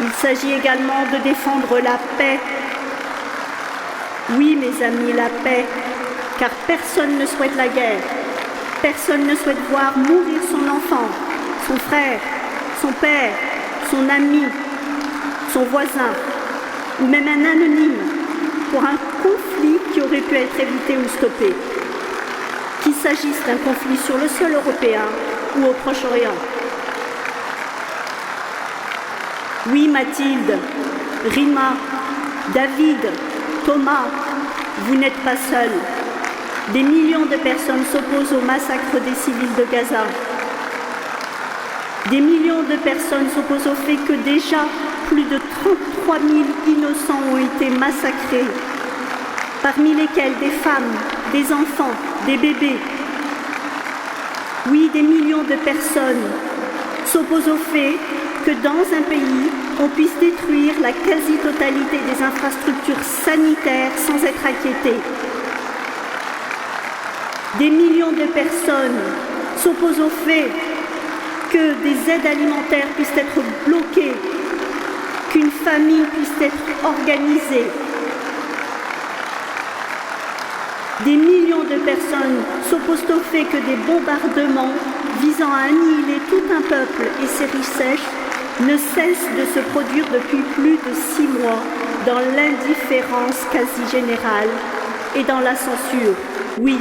Il s'agit également de défendre la paix. Oui, mes amis, la paix, car personne ne souhaite la guerre. Personne ne souhaite voir mourir son enfant, son frère, son père, son ami, son voisin, ou même un anonyme, pour un conflit qui aurait pu être évité ou stoppé. Qu'il s'agisse d'un conflit sur le sol européen ou au Proche-Orient. Oui, Mathilde, Rima, David, Thomas, vous n'êtes pas seuls. Des millions de personnes s'opposent au massacre des civils de Gaza. Des millions de personnes s'opposent au fait que déjà plus de 33 000 innocents ont été massacrés, parmi lesquels des femmes, des enfants, des bébés. Oui, des millions de personnes s'opposent au fait que dans un pays, on puisse détruire la quasi-totalité des infrastructures sanitaires sans être inquiété. Des millions de personnes s'opposent au fait que des aides alimentaires puissent être bloquées, qu'une famine puisse être organisée. Des millions de personnes s'opposent au fait que des bombardements visant à annihiler tout un peuple et ses richesses ne cessent de se produire depuis plus de 6 mois dans l'indifférence quasi générale et dans la censure, oui,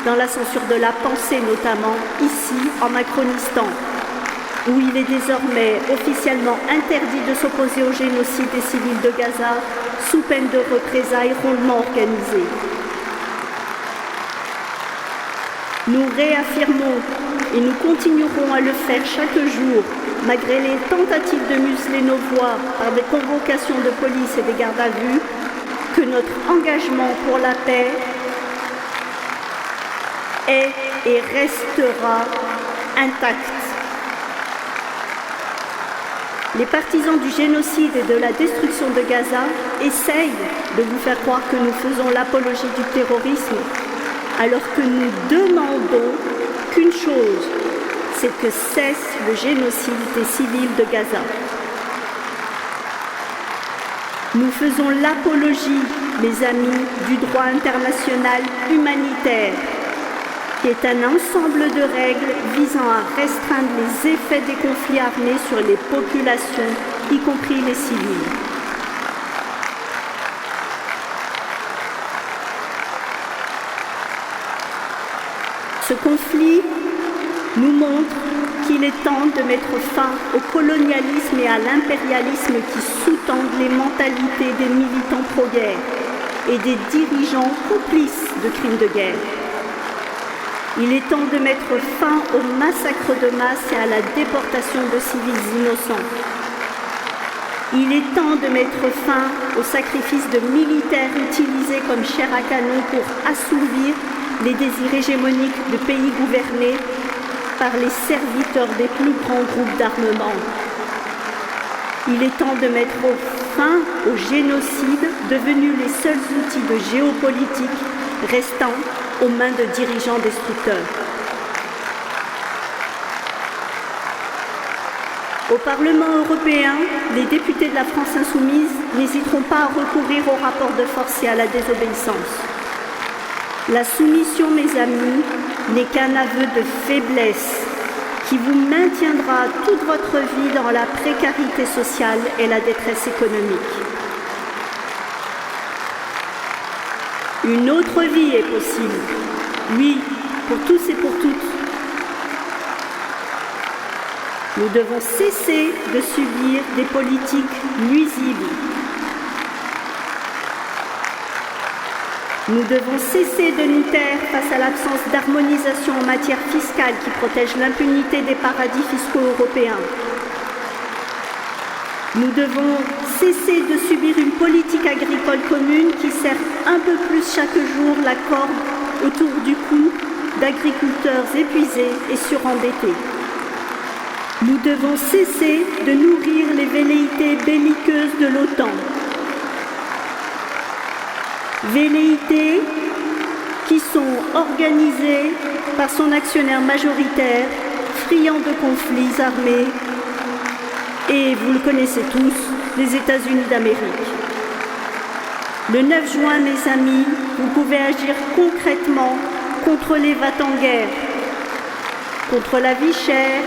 dans la censure de la pensée notamment, ici en Macronistan, où il est désormais officiellement interdit de s'opposer au génocide des civils de Gaza sous peine de représailles rondement organisées. Nous réaffirmons et nous continuerons à le faire chaque jour, malgré les tentatives de museler nos voix par des convocations de police et des gardes à vue, que notre engagement pour la paix est et restera intact. Les partisans du génocide et de la destruction de Gaza essayent de vous faire croire que nous faisons l'apologie du terrorisme, alors que nous demandons qu'une chose, c'est que cesse le génocide des civils de Gaza. Nous faisons l'apologie, mes amis, du droit international humanitaire, qui est un ensemble de règles visant à restreindre les effets des conflits armés sur les populations, y compris les civils. Ce conflit nous montre qu'il est temps de mettre fin au colonialisme et à l'impérialisme qui sous-tendent les mentalités des militants pro-guerre et des dirigeants complices de crimes de guerre. Il est temps de mettre fin au massacre de masse et à la déportation de civils innocents. Il est temps de mettre fin au sacrifice de militaires utilisés comme chair à canon pour assouvir les désirs hégémoniques de pays gouvernés par les serviteurs des plus grands groupes d'armement. Il est temps de mettre fin au génocide, devenu les seuls outils de géopolitique restant aux mains de dirigeants destructeurs. Au Parlement européen, les députés de la France insoumise n'hésiteront pas à recourir au rapport de force et à la désobéissance. La soumission, mes amis, n'est qu'un aveu de faiblesse qui vous maintiendra toute votre vie dans la précarité sociale et la détresse économique. Une autre vie est possible, oui, pour tous et pour toutes. Nous devons cesser de subir des politiques nuisibles. Nous devons cesser de nous taire face à l'absence d'harmonisation en matière fiscale qui protège l'impunité des paradis fiscaux européens. Nous devons cesser de subir une politique agricole commune qui serre un peu plus chaque jour la corde autour du cou d'agriculteurs épuisés et surendettés. Nous devons cesser de nourrir les velléités belliqueuses de l'OTAN. Velléités qui sont organisées par son actionnaire majoritaire, friand de conflits armés et vous le connaissez tous, les États-Unis d'Amérique. Le 9 juin, mes amis, vous pouvez agir concrètement contre les va-t-en-guerre, contre la vie chère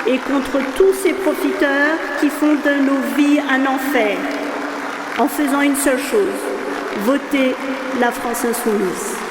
et contre tous ces profiteurs qui font de nos vies un enfer, en faisant une seule chose, voter la France insoumise.